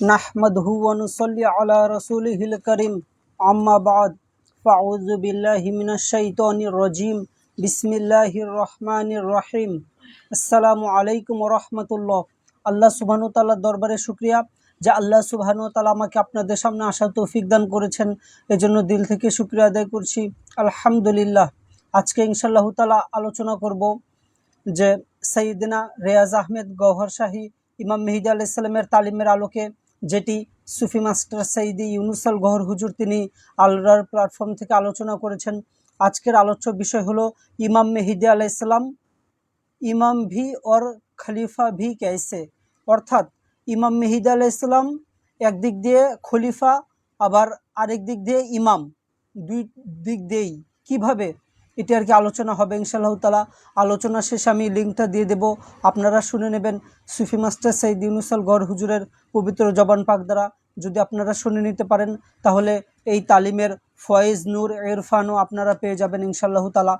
نحمده ونصلي على رسوله الكريم أما بعد فأعوذ بالله من الشيطان الرجيم بسم الله الرحمن الرحيم আসসালামু আলাইকুম ওয়া রাহমাতুল্লাহ। আল্লাহ সুবহানাহু ওয়া তাআলার দরবারে শুকরিয়া যে আল্লাহ সুবহানাহু ওয়া তাআলা আমাকে আপনাদের সামনে আসার তৌফিক দান করেছেন, এজন্য দিল থেকে শুকরিয়া আদায় করছি। আলহামদুলিল্লাহ। আজকে ইনশাআল্লাহ তাআলা আলোচনা করব যে সাইয়েদনা রেয়াজ আহমেদ গওহর শাহী ইমাম মেহেদী আলাইহিস সালামের তালিমের আলোকে, যেটি সুফি মাস্টার সৈয়দি ইউনুস আল গওহর হুজুর তিনি আলরার প্ল্যাটফর্ম থেকে আলোচনা করেছেন। আজকের আলোচ্য বিষয় হলো ইমাম মেহেদী আলাইহিস সালাম ইমাম ভি और খলিফা ভি कैसे, অর্থাৎ ইমাম মেহেদী আলাইহিস সালাম একদিক দিয়ে খলিফা, আবার আরেক দিক দিয়ে ইমাম, দুই দিক দিয়েই কিভাবে, এটি আর কি আলোচনা হবে ইনশাআল্লাহ তাআলা। আলোচনা শেষে আমি লিঙ্কটা দিয়ে দেব, আপনারা শুনে নেবেন সুফি মাস্টার সৈয়দ ইউনুস আল গওহর হুজুরের পবিত্র জবান পাক দ্বারা। যদি আপনারা শুনে নিতে পারেন তাহলে এই তালিমের ফয়েজ, নূর, ইরফানও আপনারা পেয়ে যাবেন ইনশাআল্লাহ তাআলা।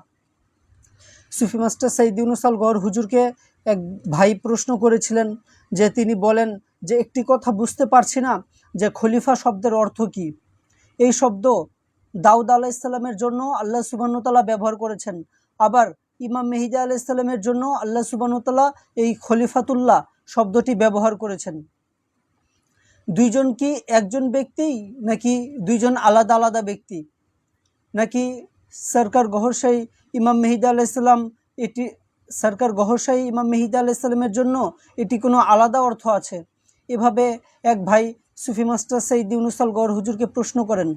সুফি মাস্টার সৈয়দ ইউনুস আল গওহর হুজুরকে এক ভাই প্রশ্ন করেছিলেন যে তিনি বলেন যে একটি কথা বুঝতে পারছি না যে খলিফা শব্দের অর্থ কি। এই শব্দ দাউদ আলাইহিস সালামের জন্য আল্লাহ সুবহানাহু ওয়া তাআলা ব্যবহার করেছেন, আবার ইমাম মেহেদী আলাইহিস সালামের জন্য আল্লাহ সুবহানাহু ওয়া তাআলা এই খলিফাতুল্লাহ শব্দটি ব্যবহার করেছেন। দুইজন কি একজন ব্যক্তি, নাকি দুইজন আলাদা আলাদা ব্যক্তি, নাকি সরকার গহরশাহী ইমাম মেহেদী আলাইহিস সালাম, এটি সরকার গহরশাহী ইমাম মেহেদী আলাইহিস সালামের জন্য এটি কোনো আলাদা অর্থ আছে? এভাবে এক ভাই সুফি মাস্টার সৈয়দ ইউনুস আল গওহর হুজুরকে প্রশ্ন করেন।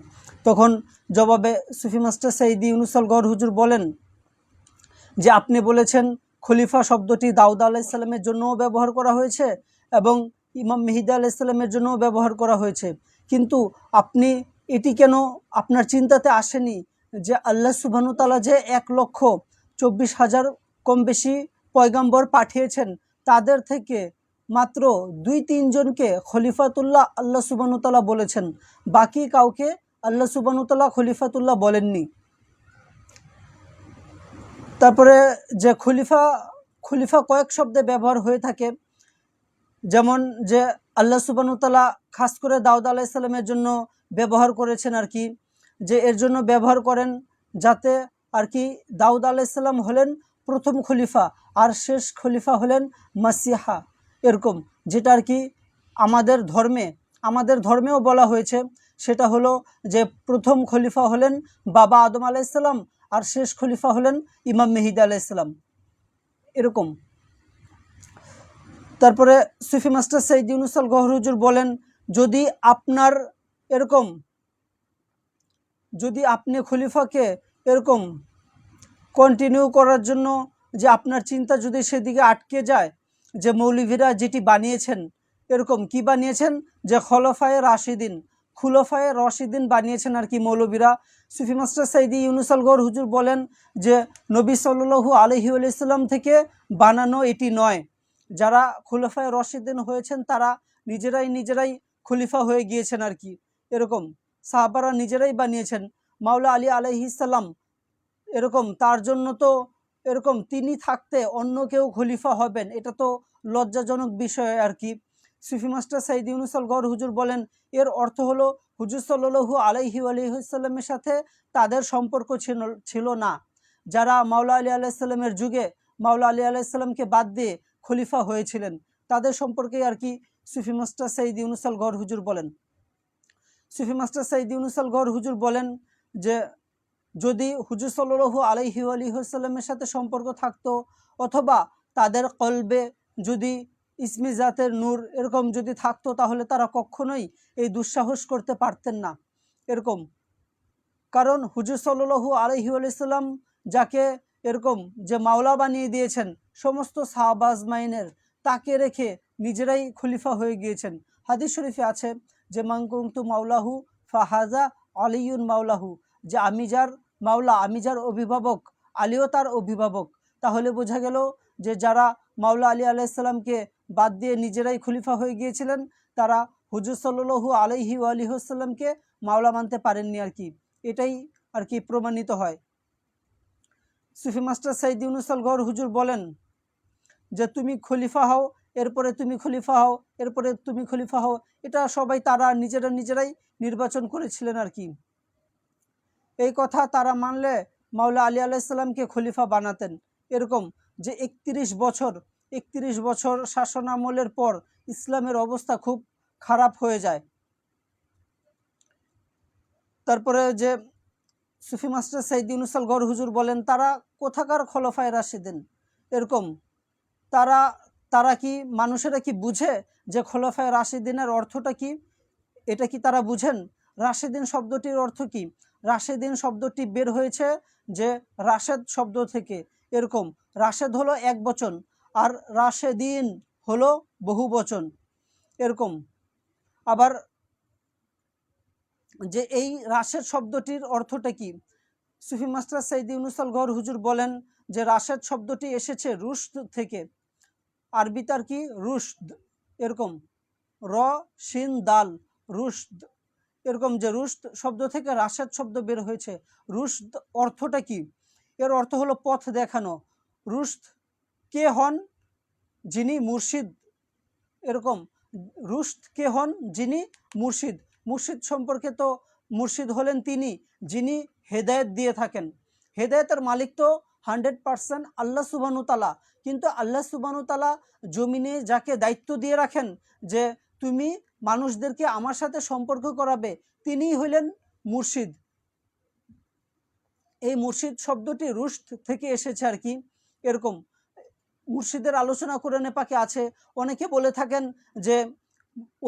তখন জবাবে সুফি মাস্টার সৈয়দ ইউনুস আল গওহর হুজুর বলেন যে আপনি বলেছেন খলিফা শব্দটি দাউদ আলাইহিস সালামের জন্যও ব্যবহার করা হয়েছে এবং ইমাম মেহেদী আলাইহিস সালামের জন্যও ব্যবহার করা হয়েছে, কিন্তু আপনি এটি কেন আপনার চিন্তাতে আসেনি যে আল্লাহ সুবহানাহু ওয়া তাআলা যে 1,24,000 কম বেশি পয়গাম্বর পাঠিয়েছেন, তাদের থেকে মাত্র 2-3 জনকে খলিফাতুল্লাহ আল্লাহ সুবহানাহু ওয়া তাআলা বলেছেন, বাকি কাউকে আল্লাহ সুবহানাহু ওয়া তাআলা খলিফাতুল্লাহ বলেননি। তারপরে যে খলিফা কয়েক শব্দে ব্যবহার হয়ে থাকে, যেমন যে আল্লাহ সুবহানাহু ওয়া তাআলা খাস করে দাউদ আলাইহিস সালামের জন্য ব্যবহার করেছেন আর কি, যে এর জন্য ব্যবহার করেন যাতে আর কি দাউদ আলাইহিস সালাম হলেন প্রথম খলিফা আর শেষ খলিফা হলেন মাসিহা, এরকম, যেটা আর কি আমাদের ধর্মেও বলা হয়েছে। সেটা হলো যে প্রথম খলিফা হলেন বাবা আদম আলাইহিস সালাম আর শেষ খলিফা হলেন ইমাম মেহেদী আলাইহিস সালাম, এরকম। তারপরে সুফি মাস্টার সৈয়দ ইউনুস আল গওহর হুজুর বলেন, যদি আপনি খলিফাকে এরকম কন্টিনিউ করার জন্য, যে আপনার চিন্তা যদি সেদিকে আটকে যায়, যে মৌলভীরা যেটি বানিয়েছেন, এরকম কি বানিয়েছেন, যে খোলাফায়ে রাশিদিন বানিয়েছেন আর কি মৌলভীরা। সুফি মাস্টার সৈয়দ ইউনুস আল গওহর হুজুর বলেন যে নবী সাল্লাল্লাহু আলাইহি ওয়াসাল্লাম থেকে বানানো এটি নয়। যারা খোলাফায়ে রাশিদিন হয়েছেন তারা নিজেরাই খলিফা হয়ে গিয়েছেন আর কি, এরকম সাহাবারা নিজেরাই বানিয়েছেন। মাওলা আলী আলাইহিস সালাম এরকম, তার জন্য তো এরকম তিনি থাকতে অন্য কেউ খলিফা হবেন, এটা তো লজ্জাজনক বিষয় আর কি। সুফি মাস্টার সৈয়দ ইউনুস আল গওহর হুজুর বলেন, এর অর্থ হলো হুজুর সাল্লাল্লাহু আলাইহি ওয়াসাল্লামের সাথে তাদের সম্পর্ক ছিল না। যারা মাওলা আলী আলাইহিস সালামের যুগে মাওলা আলী আলাইহিস সালামকে বাদ দিয়ে খলিফা হয়েছিলেন, তাদের সম্পর্কে আর কি সুফি মাস্টার সৈয়দ ইউনুস আল গওহর হুজুর বলেন। সুফি মাস্টার সৈয়দ ইউনুস আল গওহর হুজুর বলেন যে যদি হুজুর সাল্লাল্লাহু আলাইহি ওয়াসাল্লামের সাথে সম্পর্ক থাকতো, অথবা তাদের কলবে যদি ইসমি জাতের নূর এরকম যদি থাকতো, তাহলে তারা কখনোই এই দুঃসাহস করতে পারতেন না, এরকম। কারণ হুজুর সাল্লাল্লাহু আলাইহি ওয়াসাল্লাম যাকে এরকম যে মাওলা বানিয়ে দিয়েছেন সমস্ত সাহাবা আজমাইনের, তাকে রেখে নিজেরাই খলিফা হয়ে গিয়েছেন। হাদিস শরীফে আছে যে মান কুনতু মাওলাহু ফাহাজা আলিয়ুন মাওলাহু, যে আমি যার মাওলা, আমি যার অভিভাবক, আলীও তার অভিভাবক। তাহলে বোঝা গেল যে যারা মাওলা আলী আলাইহিস সালামকে বাদ দিয়ে নিজেরাই খলিফা হয়ে গিয়েছিলেন, তারা হুজুর সাল্লাল্লাহু আলাইহি ওয়াসাল্লামকে মাওলা মানতে পারেননি আর কি, এটাই আর কি প্রমাণিত হয়। সুফি মাস্টার সৈয়দ ইউনুস আল গওহর হুজুর বলেন যে তুমি খলিফা হও, এরপরে তুমি খলিফা হও, এরপরে তুমি খলিফা হও। এটা সবাই তারা নিজেরাই নির্বাচন করেছিলেন আর কি। এই কথা তারা মানলে মাওলা আলী আলাইসাল্লামকে খলিফা বানাতেন। এরকম যে 31 বছর শাসন আমলের পর ইসলামের অবস্থা খুব খারাপ হয়ে যায়। তারপরে যে সুফি মাস্টার সাইদ ইউনুস আল গড় হুজুর বলেন, তারা কোথাকার খোলাফায়ে রাশিদিন? এরকম তারা কি মানুষেরা কি বুঝে যে খোলাফায়ে রাশিদিনের অর্থটা কি? এটা কি তারা বুঝেন? রাশেদিন শব্দটির অর্থ কি? রাশেদিন শব্দটি বের হয়েছে যে রাশেদ শব্দ থেকে। এরকম রাশেদ হলো এক বচন আর রাশেদিন হলো বহু বচন। এরকম আবার যে এই রাশেদ শব্দটির অর্থটা কি? সুফি মাস্টার সাইদ ইউনুস আল গড় হুজুর বলেন যে রাশেদ শব্দটি এসেছে রুশদ থেকে। আরবি তার কি? রুশদ। এরকম র শিন দাল, রুশদ। এরকম যে রুশদ শব্দ থেকে রাশেদ শব্দ বের হয়েছে। রুশদ অর্থটা কি? এর অর্থ হলো পথ দেখানো। রুশদ কে হন? যিনি মুর্শিদ। এরকম রুশদ কে হন? যিনি মুর্শিদ। মুর্শিদ সম্পর্কে তো মুর্শিদ হলেন তিনি যিনি হেদায়েত দিয়ে থাকেন। হেদায়েতের মালিক তো 100% আল্লাহ সুবহানাহু তাআলা। কিন্তু আল্লাহ সুবহানাহু তাআলা জমিনে যাকে দায়িত্ব দিয়ে রাখেন যে তুমি মানুষদেরকে আমার সাথে সম্পর্ক করাবে, তিনিই হলেন মুর্শিদ। এই মুর্শিদ শব্দটি রুশদ থেকে এসেছে আর কি। এরকম মুর্শিদের আলোচনা কোরআনে পাকে আছে। অনেকে বলে থাকেন যে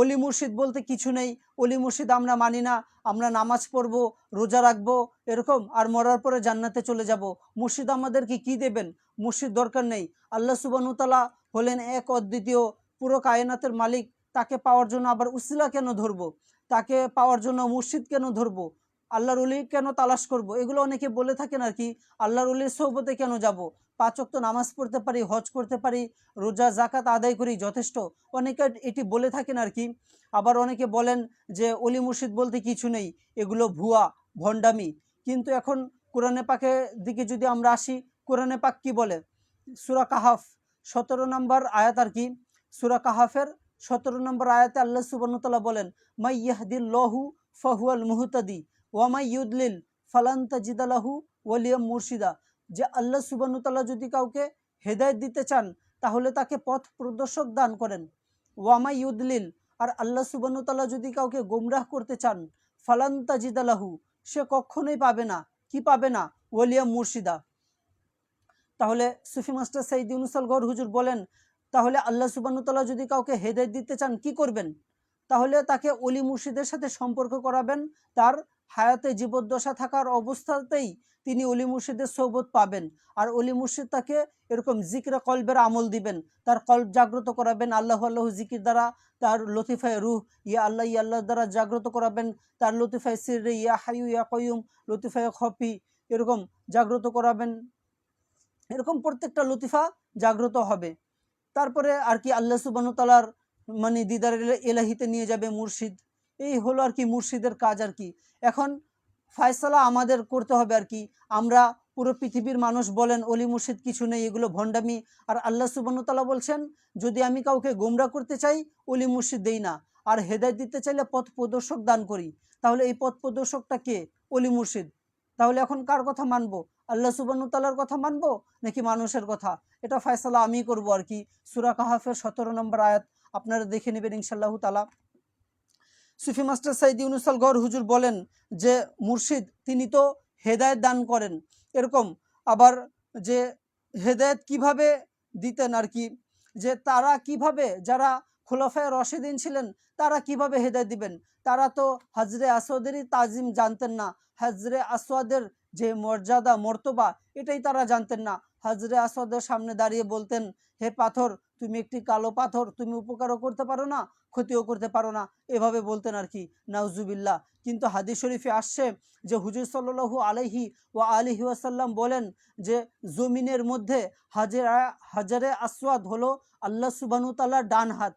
অলি মুর্শিদ বলতে কিছু নেই, অলি মুর্শিদ আমরা মানি না, আমরা নামাজ পড়বো, রোজা রাখবো, এরকম আর মরার পরে জান্নাতে চলে যাব। মুর্শিদ আমাদেরকে কি দেবেন? মুর্শিদ দরকার নেই। আল্লাহ সুবহানাহু তাআলা হলেন এক অদ্বিতীয়, পুরো কায়নাতের মালিক। তাকে পাওয়ার জন্য আবার উসিলা কেন ধরবো? তাকে পাওয়ার জন্য মুর্শিদ কেন ধরবো? আল্লাহর ওলি কেন তালাশ করব? এগুলো অনেকে বলে থাকেন আর কি। আল্লাহর ওলির সোহবতে কেন যাব? 5 ওয়াক্ত নামাজ পড়তে পারি, হজ করতে পারি, রোজা জাকাত আদায় করি, যথেষ্ট। অনেকে এটি বলে থাকেন আর কি। আবার অনেকে বলেন যে অলি মুর্শিদ বলতে কিছু নেই, এগুলো ভুয়া, ভণ্ডামি। কিন্তু এখন কোরআনে পাকের দিকে যদি আমরা আসি, কোরআনে পাক কি বলে? সূরা কাহাফ 17 নম্বর আয়াত আর কি। সূরা কাহাফের 17 নম্বর আয়াতে আল্লাহ সুবহানাহু ওয়া তাআলা বলেন, মাই ইয়াহদিল্লাহু ফাহুয়াল মুহতাদি ওয়া মাই ইউদলিল ফালান তাজিদা লাহু ওয়ালিয়াম মুর্শিদা। যে আল্লাহ সুবহানাহু ওয়া তাআলা যদি কাউকে হেদায়েত দিতে চান তাহলে তাকে পথ প্রদর্শক দান করেন। ওয়া মাই ইউদলিল, আর আল্লাহ সুবহানাহু ওয়া তাআলা যদি কাউকে গোমরাহ করতে চান, ফালান তাজিদা লাহু, সে কখনোই পাবে না। কি পাবে না? ওয়ালিয়াম মুর্শিদা। তাহলে সুফি মাস্টার সাইদ ইউনুস আল গড় হুজুর বলেন, তাহলে আল্লাহ সুবহানাহু ওয়া তাআলা যদি কাউকে হেদায়েত দিতে চান কি করবেন? তাহলে তাকে অলি মুর্শিদের সাথে সম্পর্ক করাবেন। তার হায়াতে জীবদ্দশা থাকার অবস্থাতেই তিনি অলি মুর্শিদের সোহবত পাবেন। আর অলি মুর্শিদ তাকে এরকম জিকরে কলবের আমল দিবেন, তার কলব জাগ্রত করাবেন আল্লাহু আল্লাহু জিকির দ্বারা, তার লতিফায়ে রুহ ইয়া আল্লাহ দ্বারা জাগ্রত করাবেন, তার লতিফায়ে সিররি ইয়া হাইয়ু ইয়া কাইয়ুম, লতিফায়ে খফি এরকম জাগ্রত করাবেন। এরকম প্রত্যেকটা লতিফা জাগ্রত হবে। তারপরে আর কি আল্লাহ সুবহানাহু ওয়া তাআলার মানে দিদার এলাহিতে নিয়ে যাবে মুর্শিদ। এই হলো আর কি মুর্শিদের কাজ আর কি। এখন ফায়সালা আমাদের করতে হবে আর কি। আমরা পুরো পৃথিবীর মানুষ বলেন অলি মুর্শিদ কিছু নেই, এগুলো ভণ্ডামি। আর আল্লাহ সুবহানাহু ওয়া তাআলা বলছেন যদি আমি কাউকে গোমরা করতে চাই অলি মুর্শিদ দেই না, আর হেদায়েত দিতে চাইলে পথ প্রদর্শক দান করি। তাহলে এই পথ প্রদর্শকটা কে? অলি মুর্শিদ। তাহলে এখন কার কথা মানবো? আল্লাহ সুবহানাহু ওয়া তাআলার কথা মানবো নাকি মানুষের কথা? এটা ফয়সালা আমি করব আর কি। সূরা কাহাফের 17 নম্বর আয়াত আপনারা দেখে নেবেন ইনশাআল্লাহু তাআলা। সুফি মাস্টার সাইদ ইউনুস আল গড় হুজুর বলেন যে মুর্শিদ তিনি তো হেদায়েত দান করেন। এরকম আবার যে হেদায়েত কিভাবে দিতেন আর কি, যে তারা কিভাবে, যারা খুলাফায়ে রাশিদিন ছিলেন তারা কিভাবে হেদায়েত দিবেন? তারা তো হজরে আসওয়াদেরই তাজিম জানতেন না। হজরে আসওয়াদের যে মর্যাদা মর্তবা এটাই তারা জানতেন না। হজরে আসওয়াদের সামনে দাঁড়িয়ে বলতেন, হে পাথর তুমি একটি কালো পাথর, তুমি উপকারও করতে পারো না, ক্ষতিও করতে পারো না, এভাবে বলতেন আর কি। নাউজুবিল্লাহ। কিন্তু হাদিস শরীফে আসছে যে হুজুর সাল্লাল্লাহু আলাইহি ওয়া আলিহি ওয়াসাল্লাম বলেন যে জমিনের মধ্যে হাজারে আসওয়াদ হলো আল্লাহ সুবহানাহু ওয়া তাআলার ডান হাত।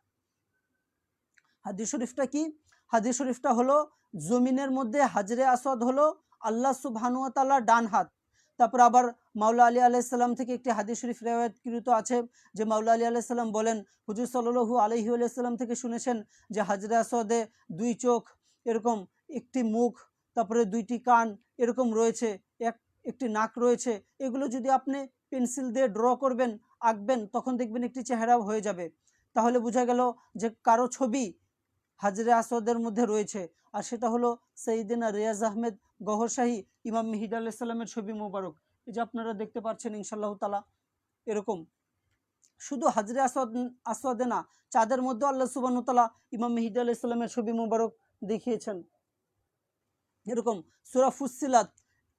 হাদিস শরীফটা কি? হাদিস শরীফটা হলো জমিনের মধ্যে হাজরে আসওয়াদ হলো আল্লাহ সুবহানাহু ওয়া তাআলার ডান হাত। তারপর আবার মাওলা আলী আলাইসাল্লাম থেকে একটি হাদিস শরীফ রেওয়ায়তকৃত আছে যে মাওলা আলী আলাইসাল্লাম বলেন, হুজুর সাল্লাল্লাহু আলাইহি আলাইসাল্লাম থেকে শুনেছেন যে হাজরে আসওয়াদে 2 চোখ, এরকম একটি মুখ, তারপরে 2টি কান এরকম রয়েছে, একটি নাক রয়েছে। এগুলো যদি আপনি পেন্সিল দিয়ে ড্র করবেন, আঁকবেন, তখন দেখবেন একটি চেহারাও হয়ে যাবে। তাহলে বোঝা গেল যে কারো ছবি হাজরে আসওয়াদের মধ্যে রয়েছে, আর সেটা হলো সৈয়দিনা রিয়াজ আহমেদ গহরশাহী ইমাম মেহেদী আলাইহিস সালামের ছবি মোবারক। এই যে আপনারা দেখতে পাচ্ছেন ইনশাআল্লাহ তাআলা। এরকম শুধু হাজরে আসওয়াদে না, চাঁদের মধ্যে আল্লাহ সুবহানাহু ওয়া তাআলা ইমাম মেহেদী আলাইহিস সালামের ছবি মোবারক দেখিয়েছেন। এরকম সূরা ফুসসিলাত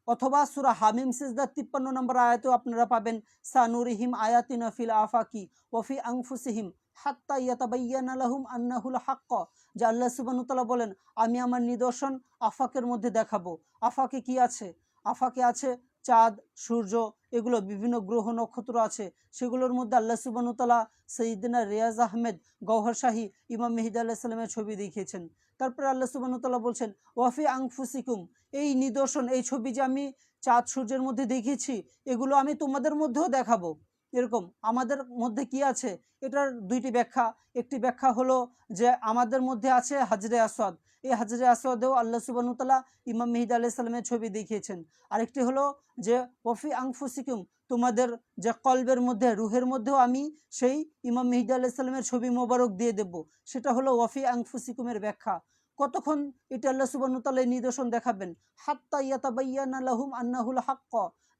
অথবা সূরা হামিম সিজদা 53 নম্বর আয়াতেও আপনারা পাবেন, সানুরিহিম আয়াতিনা ফিল আফাকি ওয়া ফি আনফুসিহিম হাত্তা ইয়াতাবায়্যানা লাহুম আন্নাহুল হাক্ক। যে আল্লাহ সুবহানাহু ওয়া তাআলা বলেন, আমি আমার নিদর্শন আফাকের মধ্যে দেখাবো। আফাকে কি আছে? আফাকে আছে চাঁদ, সূর্য, এগুলো বিভিন্ন গ্রহ নক্ষত্র আছে। সেগুলোর মধ্যে আল্লাহ সুবহানাহু ওয়া তাআলা সাইয়্যিদিনা রিয়াজ আহমেদ গওহরশাহী ইমাম মেহেদী আলাইহিস সালামের ছবি দেখিয়েছেন। তারপরে আল্লাহ সুবহানাহু ওয়া তাআলা বলছেন, ওয়াফি আনফুসিকুম, এই নিদর্শন, এই ছবি যে আমি চাঁদ সূর্যের মধ্যে দেখিয়েছি, এগুলো আমি তোমাদের মধ্যেও দেখাবো। এরকম আমাদের মধ্যে কি আছে, এটার 2টি ব্যাখ্যা। একটি ব্যাখ্যা হলো যে আমাদের মধ্যে আছে হাজরে আসওয়াদ, এই হাজরে আসওয়াদেও আল্লাহ সুবহানাহু ওয়া তাআলা ইমাম মেহেদী আলাইহিস সালামের ছবি দেখিয়েছেন। আরেকটি হলো যে ওয়াফি আনফুসিকুম, তোমাদের যে কলবের মধ্যে, রুহের মধ্যেও আমি সেই ইমাম মেহেদী আলাইহিস সালামের ছবি মোবারক দিয়ে দেব, সেটা হলো ওয়াফি আনফুসিকুমের ব্যাখ্যা। কতক্ষণ এটা আল্লাহ সুবহানাহু ওয়া তাআলা নিদর্শন দেখাবেন? হাত্তা ইয়াতাবায়্যানা লাহুম আন্নাহুল হাক্ক,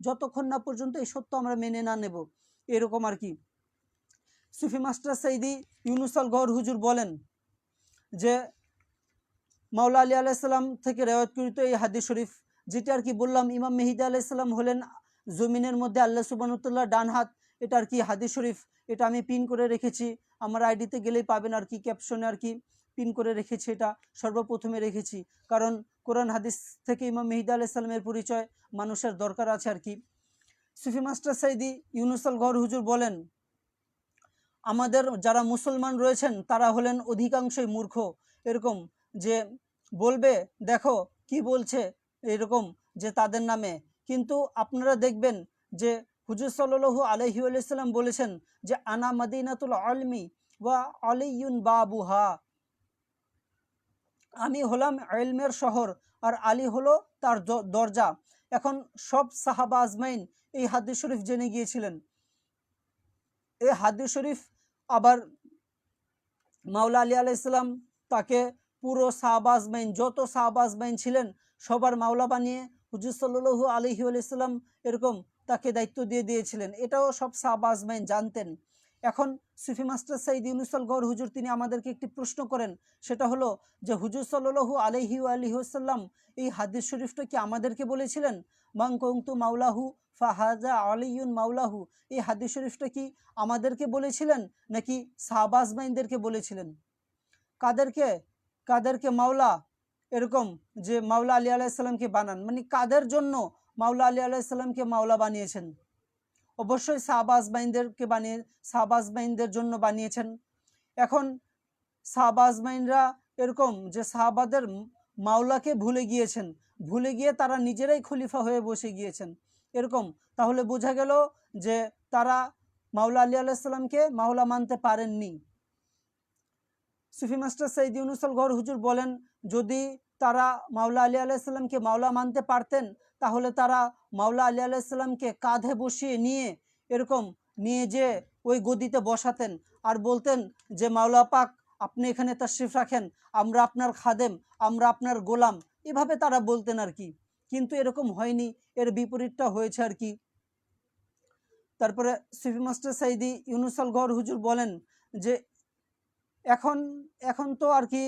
যতক্ষণ না পর্যন্ত এই সত্য আমরা মেনে না নেব। এরকম আর কি। সুফি মাস্টার সাইদি ইউনুস আল গওহর হুজুর বলেন যে মাওলা আলী আলাইহিস সালাম থেকে রেওয়ায়াতকৃত এই হাদিস শরীফ, যেটা আর কি বললাম, ইমাম মেহেদী আলাইহিস সালাম হলেন জমিনের মধ্যে আল্লাহ সুবহানাহু ওয়া তাআলার ডান হাত। এটা আর কি হাদিস শরীফ, এটা আমি পিন করে রেখেছি, আমার আইডিতে গেলেই পাবেন আর কি, ক্যাপশনে আর কি পিন করে রেখেছি। এটা সর্বপ্রথমে রেখেছি কারণ কোরআন হাদিস থেকে ইমাম মেহেদী আলাইহিস সালামের পরিচয় মানুষের দরকার আছে আর কি। সুফি মাস্টার সাইদি ইউনুস আল গওহর হুজুর বলেন, আমাদের যারা মুসলমান রয়েছেন তারা হলেন অধিকাংশই মূর্খ। এরকম যে বলবে দেখো কি বলছে, এরকম যে তাদের নামে। কিন্তু আপনারা দেখবেন যে হুজুর সাল্লাল্লাহু আলাইহি ওয়াসাল্লাম বলেছেন যে আনা মাদিনাতুল আলমি ওয়া আলিয়ুন বাবুহা, আমি হলাম ইলমের শহর আর আলী হলো তার দরজা। এখন সব সাহাবা আজমাইন এই হাদিস শরীফ জেনে গিয়েছিলেন। এই হাদিস শরীফ আবার মাওলা আলী আলাইহিসসালাম তাকে পুরো সাহাবা আজমাইন, যত সাহাবা আজমাইন ছিলেন সবার মাওলা বানিয়ে হুজুর সাল্লাল্লাহু আলাইহি ওয়াসাল্লাম এরকম তাকে দায়িত্ব দিয়ে দিয়েছিলেন। এটাও সব সাহাবা আজমাইন জানতেন। এখন সুফি মাস্টার সাইদ ইউনুস আল গওহর হুজুর তিনি আমাদেরকে একটি প্রশ্ন করেন, সেটা হলো যে হুজুর সাল্লাল্লাহু আলাইহি ওয়াসাল্লাম এই হাদিস শরীফটা কি আমাদেরকে বলেছিলেন? মান কুনতু মাওলাহু ফাহাজা আলিয়ুন মাওলাহু, এই হাদিস শরীফটা কি আমাদেরকে বলেছিলেন নাকি সাহাবা আজমাইনদেরকে বলেছিলেন? কাদেরকে কাদেরকে মাওলা, এরকম যে মাওলা আলী আলাইহিসসালামকে বানান, মানে কাদের জন্য মাওলা আলী আলাইহিসসালামকে মাওলা বানিয়েছেন? অবশ্যই সাহাবা আজমাইনদেরকে সাহাবা আজমাইনদের জন্য বানিয়েছেন। এখন সাহাবা আজমাইনরা এরকম যে সাহাবাদের মাওলাকে ভুলে গিয়েছেন, ভুলে গিয়ে তারা নিজেরাই খলিফা হয়ে বসে গিয়েছেন এরকম। তাহলে বোঝা গেল যে তারা মাওলা আলী আলাইহিসসালামকে মাওলা মানতে পারেননি। সুফি মাস্টার সাইদ ইউনুস আল গওহর হুজুর বলেন, যদি তারা মাওলা আলী আলাইহিসসালামকে মাওলা মানতে পারতেন তাহলে তারা মাওলা আলী আলাইহিসসালামকে কাঁধে বসিয়ে নিয়ে এরকম নিয়ে যে ওই গদিতে বসাতেন আর বলতেন যে মাওলা পাক আপনি এখানে তাশরিফ রাখেন, আমরা আপনার খাদেম, আমরা আপনার গোলাম, এভাবে তারা বলতেন আর কি। কিন্তু এরকম হয়নি, এর বিপরীতটা হয়েছে আর কি। তারপরে সুফি মাস্টার সাইদি ইউনুস আল গওহর হুজুর বলেন যে এখন এখন তো আর কি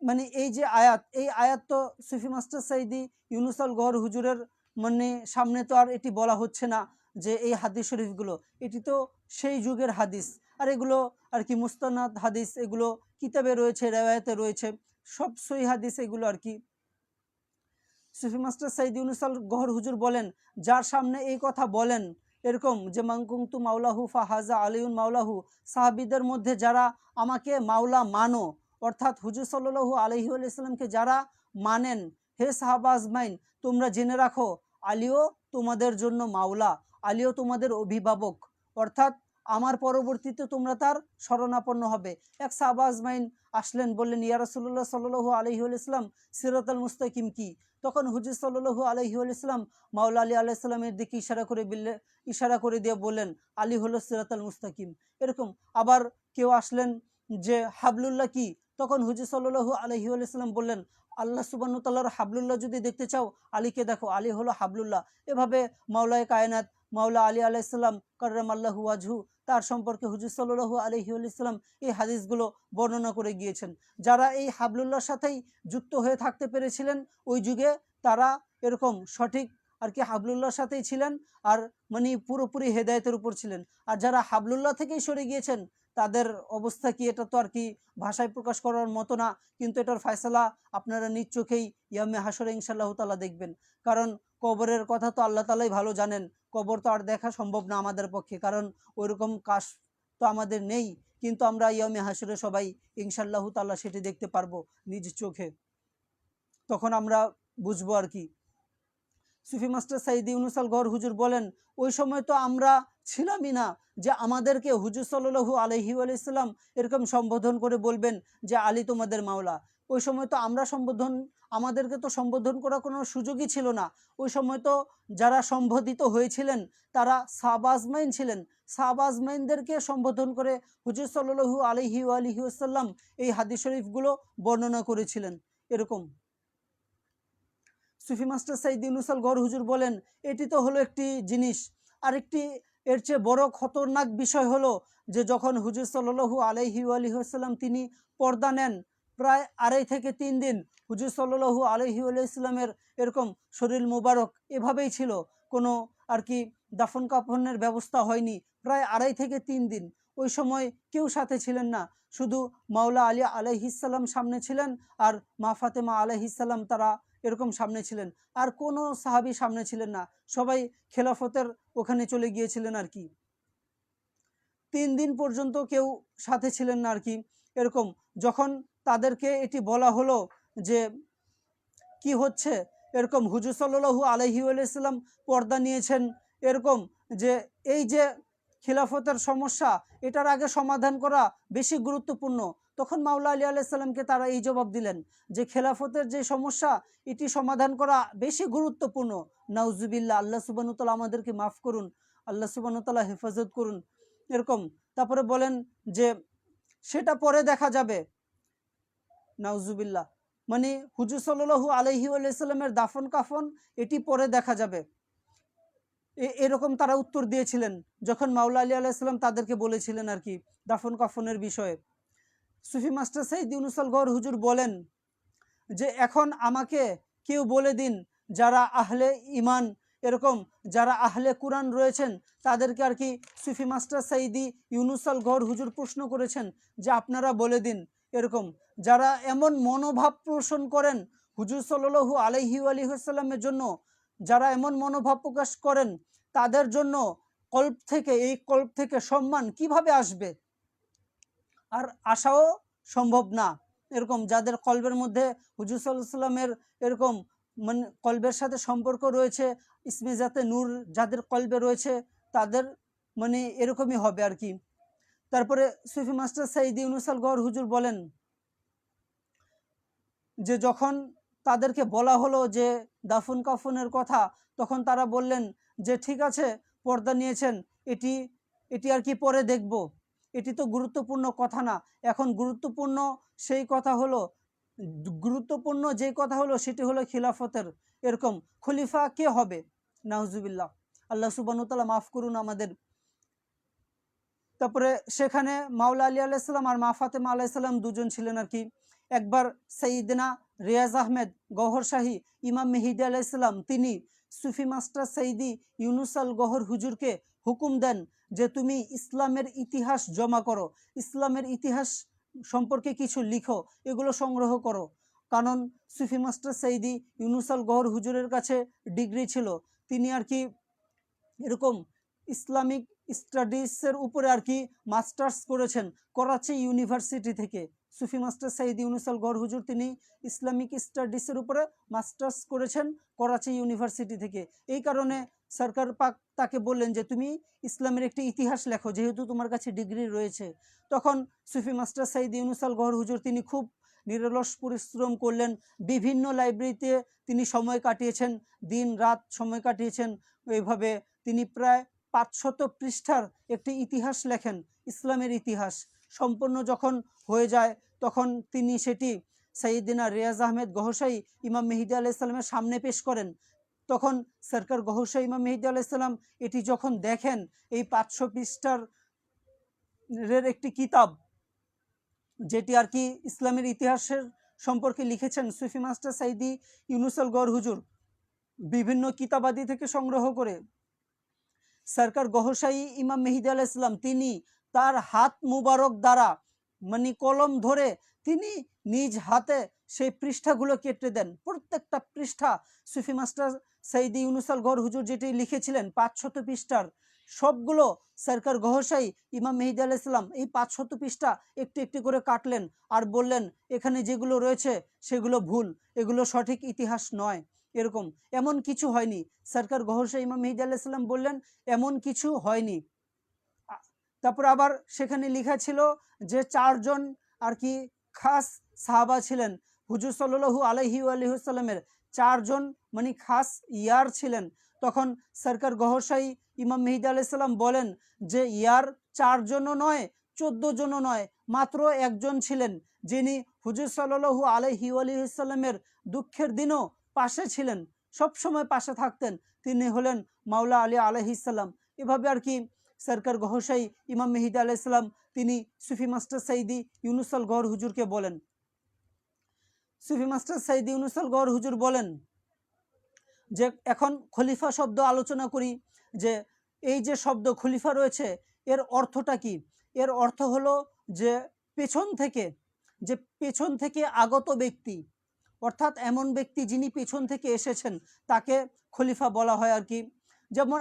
মানে এই যে আয়াত, এই আয়াত তো সুফি মাস্টার সাইদি ইউনুস আল গওহর হুজুরের মানে সামনে তো আর এটি বলা হচ্ছে না যে এই হাদিস শরীফগুলো, এটি তো সেই যুগের হাদিস, আর এগুলো আর কি মুস্তানাদ হাদিস, এগুলো কিতাবে রয়েছে, রেওয়ায়েতে রয়েছে, সব সহিহ হাদিস এগুলো আর কি। সুফি মাস্টার সাইদ ইউনুস আল গওহর হুজুর বলেন, যার সামনে এই কথা বলেন এরকম যে মানকুন্তু মাওলাহু ফাহাজা আলিউন মাওলাহু, সাহাবীদের মধ্যে যারা আমাকে মাওলা মানো, অর্থাৎ হুজুর সাল্লাল্লাহু আলাইহি ওয়াসাল্লামকে যারা মানেন, হে সাহাবা আজমাইন তোমরা জেনে রাখো আলীও তোমাদের জন্য মাওলা, আলীও তোমাদের অভিভাবক, অর্থাৎ আমার পরবর্তীতে তোমরা তার শরণাপন্ন হবে। এক সাহাবা আজমাইন আসলেন, বললেন, ইয়া রাসূলুল্লাহ সাল্লাল্লাহু আলাইহি ওয়াসাল্লাম, সিরাতাল মুস্তাকিম কি? তখন হুজুর সাল্লাল্লাহু আলাইহি ওয়াসাল্লাম মাওলা আলী আলাইহিস সালামের দিকে ইশারা করে দিয়ে বললেন, আলী হলো সিরাতাল মুস্তাকিম। এরকম আবার কেউ আসলেন যে হাবলুল্লাহ কি? তখন হুজুর সাল্লাল্লাহু আলাইহি ওয়াসাল্লাম বললেন, আল্লাহ সুবহানাহু ওয়া তাআলার হাবলুল্লাহ যদি দেখতে চাও, আলীকে দেখো, আলী হলো হাবলুল্লাহ। এভাবে মাওলায়ে কায়নাত মাওলা আলী আলাইহিস সালাম কাররামাল্লাহু ওয়াজহু, তার সম্পর্কে হুজুর সাল্লাল্লাহু আলাইহি ওয়াসাল্লাম এই হাদিসগুলো বর্ণনা করে গিয়েছেন। যারা এই হাবলুল্লাহর সাথেই যুক্ত হয়ে থাকতে পেরেছিলেন ওই যুগে, তারা এরকম সঠিক আর কি হাবলুল্লাহর সাথেই ছিলেন, আর মানে পুরোপুরি হেদায়েতের উপর ছিলেন। আর যারা হাবলুল্লাহ থেকেই সরে গিয়েছেন, তাদের অবস্থা কি, এটা তো আর কি ভাষায় প্রকাশ করার মতো না। কিন্তু এটার ফয়সালা আপনারা নিজ চোখেই ইয়ামে হাশরে ইনশাআল্লাহ তাআলা দেখবেন। কারণ কবরের কথা তো আল্লাহ তাআলাই ভালো জানেন। কবর তো আর দেখা সম্ভব না আমাদের পক্ষে, কারণ ওইরকম কাশ তো আমাদের নেই। কিন্তু আমরা ইয়ামে হাশরে সবাই ইনশাআল্লাহ তাআলা সেটি দেখতে পারবো নিজ চোখে। তখন আমরা বুঝবো আর কি। সুফি মাস্টার সাইদি ইউনুস আল গওহর হুজুর বলেন, ওই সময় তো আমরা ছিলামই না যে আমাদেরকে হুজুর সাল্লাল্লাহু আলাইহি ওয়াসাল্লাম এরকম সম্বোধন করে বলবেন যে আলী তোমাদের মাওলা। ওই সময় তো আমাদেরকে তো সম্বোধন করার কোনো সুযোগই ছিল না। ওই সময় তো যারা সম্বোধিত হয়েছিলেন তারা সাহাবা আজমাইন ছিলেন। সাহাবা আজমাইনদেরকে সম্বোধন করে হুজুর সাল্লাল্লাহু আলাইহি ওয়াসাল্লাম এই হাদিস শরীফগুলো বর্ণনা করেছিলেন। এরকম সুফি মাস্টার সাইদ ইউনুস আল গওহর হুজুর বলেন, এটি তো হলো একটি জিনিস। আরেকটি এর চেয়ে বড় খতরনাক বিষয় হলো যে যখন হুজুর সাল্লাল্লাহু আলাইহি ওয়াসাল্লাম তিনি পর্দা নেন, প্রায় 2.5 থেকে 3 দিন হুজুর সাল্লাল্লাহু আলাইহি ওয়াসাল্লামের এরকম শরীর মুবারক এভাবেই ছিল, কোনো আর কি দাফন কাফনের ব্যবস্থা হয়নি। প্রায় 2.5 থেকে 3 দিন ওই সময় কেউ সাথে ছিলেন না, শুধু মাওলা আলী আলাইহিস সালাম সামনে ছিলেন, আর মা ফাতেমা আলাইহিস সালাম তারা এরকম সামনে ছিলেন, আর কোনো সাহাবী সামনে ছিলেন না। সবাই খেলাফতের ওখানে চলে গিয়েছিলেন আর কি। 3 দিন পর্যন্ত কেউ সাথে ছিলেন না আর কি। এরকম যখন তাদেরকে এটি বলা হলো যে কি হচ্ছে, এরকম হুজুর সাল্লাল্লাহু আলাইহি ওয়াসাল্লাম পর্দা নিয়েছেন, এরকম যে এই যে খিলাফতের সমস্যা, এটার আগে সমাধান করা বেশি গুরুত্বপূর্ণ। তখন মাওলা আলী আলাইহিস সালামকে তারা এই জবাব দিলেন যে খেলাফতের যে সমস্যা, এটি সমাধান করা বেশি গুরুত্বপূর্ণ। নাউজুবিল্লাহ, আল্লাহ সুবহানাহু ওয়া তাআলা আমাদেরকে মাফ করুন, আল্লাহ সুবহানাহু ওয়া তাআলা হেফাজত করুন। এরকম তারপরে বলেন যে সেটা পরে দেখা যাবে। নাউজুবিল্লাহ, মানে হুজুর সাল্লাল্লাহু আলাইহি ওয়াসাল্লামের দাফন কাফন এটি পরে দেখা যাবে, এরকম তারা উত্তর দিয়েছিলেন যখন মাওলা আলী আলাইহিস সালাম তাদেরকে বলেছিলেন আর কি দাফন কাফনের বিষয়ে। সুফি মাস্টার সাইদ ইউনুস আল গওহর হুজুর বলেন যে এখন আমাকে কেউ বলে দিন, যারা আহলে ইমান, এরকম যারা আহলে কুরআন রয়েছেন, তাদেরকে আর কি সুফি মাস্টার সাইদি ইউনুস আল গওহর হুজুর প্রশ্ন করেছেন যে আপনারা বলে দিন, এরকম যারা এমন মনোভাব পোষণ করেন হুজুর সাল্লাল্লাহু আলাইহি ওয়াসাল্লামের জন্য, যারা এমন মনোভাব প্রকাশ করেন, তাদের জন্য এই কল্প থেকে সম্মান কিভাবে আসবে, আর আশাও সম্ভব না। এরকম যাদের কলবের মধ্যে হুজুর সাল্লাল্লাহু আলাইহি ওয়াসাল্লামের এরকম মানে কলবের সাথে সম্পর্ক রয়েছে, ইসমে জাতে নূর যাদের কলবে রয়েছে, তাদের মানে এরকমই হবে আর কি। তারপরে সুফি মাস্টার সাইদি ইউনুস আল গওহর হুজুর বলেন যে যখন তাদেরকে বলা হলো যে দাফন কাফনের কথা, তখন তারা বললেন যে ঠিক আছে, পর্দা নিয়েছেন, এটি এটি আর কি পরে দেখব, এটি তো গুরুত্বপূর্ণ কথা না। এখন গুরুত্বপূর্ণ যে কথা হলো সেটি হলো খিলাফতের, এরকম খলিফা কে হবে। নাউজুবিল্লাহ, আল্লাহ সুবহানাহু ওয়া তাআলা মাফ করুন আমাদের। তারপরে সেখানে মাওলা আলী আলাইহিস সালাম আর মা ফাতেমা আলাইহিস সালাম দুজন ছিলেন আর কি। একবার সাইয়েদনা রিয়াজ আহমেদ গওহর শাহী ইমাম মেহেদী আলাইহিস সালাম তিনি সুফি মাস্টার সাইদি ইউনুস আল গওহর হুজুরকে হুকুম দেন যে তুমি ইসলামের ইতিহাস জমা করো, ইসলামের ইতিহাস সম্পর্কে কিছু লিখো, এগুলো সংগ্রহ করো। কারণ সুফি মাস্টার সাইদি ইউনুস আল গওহর হুজুরের কাছে ডিগ্রি ছিল, তিনি আর কি এরকম ইসলামিক স্টাডিজের উপরে আর কি মাস্টার্স করেছেন করাচি ইউনিভার্সিটি থেকে। সুফি মাস্টার সাইদি ইউনুস আল গওহর হুজুর তিনি ইসলামিক স্টাডিজের উপরে মাস্টার্স করেছেন করাচি ইউনিভার্সিটি থেকে। এই কারণে সরকার পাক তাকে বললেন যে তুমি ইসলামের একটি ইতিহাস লেখো, যেহেতু তোমার কাছে ডিগ্রি রয়েছে। তখন সুফি মাস্টার সাইদি ইউনুস আল গওহর হুজুর তিনি খুব নিরলস পরিশ্রম করলেন, বিভিন্ন লাইব্রেরিতে তিনি সময় কাটিয়েছেন, দিন রাত সময় কাটিয়েছেন। এইভাবে তিনি প্রায় 500 পৃষ্ঠার একটি ইতিহাস লেখেন, ইসলামের ইতিহাস। সম্পূর্ণ যখন হয়ে যায় তখন তিনি সেটি সাইয়েদিনা রিয়াজ আহমেদ গহরশাহী ইমাম মেহেদী আলাইহিস সালামের সামনে পেশ করেন। তখন সরকার গহরশাহী ইমাম মেহেদী আলাইহিস সালাম এটি যখন দেখেন, এই 500 পৃষ্ঠার একটি কিতাব, যেটি আর কি ইসলামের ইতিহাসের সম্পর্কে লিখেছেন সুফি মাস্টার সাইদি ইউনুস আল গওহর হুজুর বিভিন্ন কিতাবাদি থেকে সংগ্রহ করে, সরকার গহরশাহী ইমাম মেহেদী আলাইহিস সালাম তিনি তার হাত মুবারক দ্বারা মানে কলম ধরে তিনি নিজ হাতে সেই পৃষ্ঠাগুলো কেটে দেন। প্রত্যেকটা পৃষ্ঠা সুফি মাস্টার সাইদি ইউনুস আল গওহর হুজুর যেটি লিখেছিলেন 500 পৃষ্ঠার, সবগুলো সরকার গহরশাহী ইমাম মেহেদী আলাইহিস সালাম এই 500 পৃষ্ঠা একটি একটি করে কাটলেন আর বললেন এখানে যেগুলো রয়েছে সেগুলো ভুল, এগুলো সঠিক ইতিহাস নয়। এরকম এমন কিছু হয়নি। সরকার গহরশাহী ইমাম মেহেদী আলাইহিস সালাম বললেন এমন কিছু হয়নি। তারপর আবার সেখানে লেখা ছিল যে 4 জন আর কি খাস সাহাবা ছিলেন, হুজুর সাল্লাল্লাহু আলাইহি ওয়াসাল্লামের 4 জন মানে খাস ইয়ার ছিলেন। তখন সরকার গহরশাহী ইমাম মেহেদী আলাইহিস সালাম বলেন যে ইয়ার 4 জনও নয়, 14 জনও নয়, মাত্র একজন ছিলেন, যিনি হুজুর সাল্লাল্লাহু আলাইহি ওয়াসাল্লামের দুঃখের দিনও পাশে ছিলেন, সব সময় পাশে থাকতেন, তিনি হলেন মাওলা আলী আলাইহিস সালাম। এভাবে আর কি সরকার গহরশাহী ইমাম মেহেদী আলাইহিস সালাম তিনি সুফি মাস্টার সাইদি ইউনুস আল গওহর হুজুরকে বলেন। সুফি মাস্টার সাইদি ইউনুস আল গওহর হুজুর বলেন যে এখন খলিফা শব্দ আলোচনা করি, যে এই যে শব্দ খলিফা রয়েছে এর অর্থটা কি? এর অর্থ হলো যে পেছন থেকে আগত ব্যক্তি, অর্থাৎ এমন ব্যক্তি যিনি পেছন থেকে এসেছেন তাকে খলিফা বলা হয় আর কি। যেমন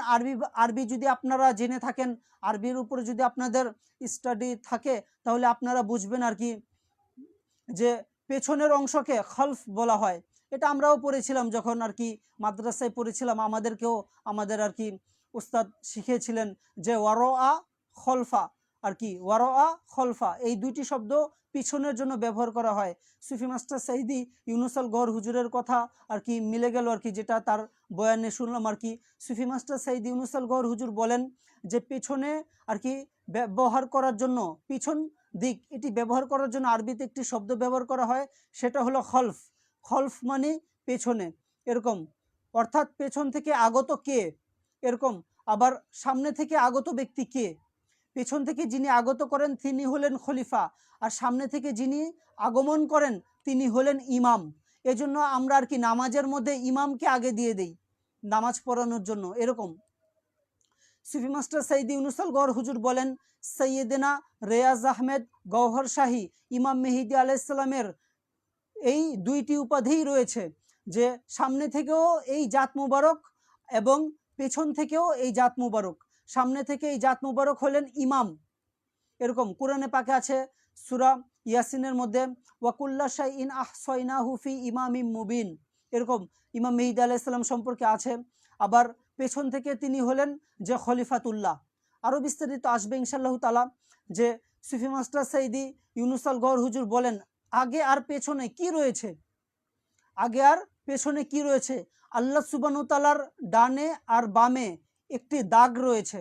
আরবি যদি আপনারা জেনে থাকেন, আরবির উপরে যদি আপনাদের স্টাডি থাকে তাহলে আপনারা বুঝবেন আর কি যে পেছনের অংশকে খলফ বলা হয়। এটা আমরাও পড়েছিলাম যখন আর কি মাদ্রাসায় পড়েছিলাম, আমাদেরকেও আমাদের আর কি উস্তাদ শিখিয়েছিলেন যে ওয়ারোয়া খলফা আর কি, ওয়ারোয়া খলফা এই দুইটি শব্দ পিছনের জন্য ব্যবহার করা হয়। সুফি মাস্টার সাইদি ইউনুস আল গওহর হুজুরের কথা আর কি মিলে গেল আর কি, যেটা তার বয়ানে শুনলাম আর কি। সুফি মাস্টার সাইদি ইউনুস আল গওহর হুজুর বলেন যে পেছনে আর কি ব্যবহার করার জন্য, পিছন দিক এটি ব্যবহার করার জন্য আরবিতে একটি শব্দ ব্যবহার করা হয়, সেটা হলো খলফ। খলফ মানে পেছনে এরকম, অর্থাৎ পেছন থেকে আগত কে এরকম, আবার সামনে থেকে আগত ব্যক্তি কে। পেছন থেকে যিনি আগত করেন তিনি হলেন খলিফা, আর সামনে থেকে যিনি আগমন করেন তিনি হলেন ইমাম। এজন্য আমরা আর কি নামাজের মধ্যে ইমামকে আগে দিয়ে দেই নামাজ পড়ানোর জন্য এরকম। সুফি মাস্টার সাইদি ইউনুস আল গওহর হুজুর বলেন সৈয়দনা রিয়াজ আহমেদ গওহরশাহী ইমাম মেহেদী আলাইহিস সালামের এই দুইটি উপাধিই রয়েছে, যে সামনে থেকেও এই জাত মুবারক এবং পেছন থেকেও এই জাত মুবারক। সামনে থেকে এই জাত মুবারক হলেন ইমাম এরকম। কোরআনে পাকে আছে সূরা ইয়াসিনের মধ্যে ওয়াকুল্লা শাইইন আহসাইনাহু ফি ইমামিম মুবিন, এরকম ইমাম মেহেদী আলাইহিস সালাম সম্পর্কে আছে। আবার পেছন থেকে তিনি হলেন যে খলিফাতুল্লাহ। আরও বিস্তারিত আসবে ইনশাআল্লাহ তাআলা। যে সুফি মাস্টার সাইদি ইউনুস আল গওহর হুজুর বলেন আগে আর পেছনে কি রয়েছে, আগে আর পেছনে কি রয়েছে? আল্লাহ সুবহানাহু ওয়া তাআলার ডানে আর বামে একটি দাগ রয়েছে,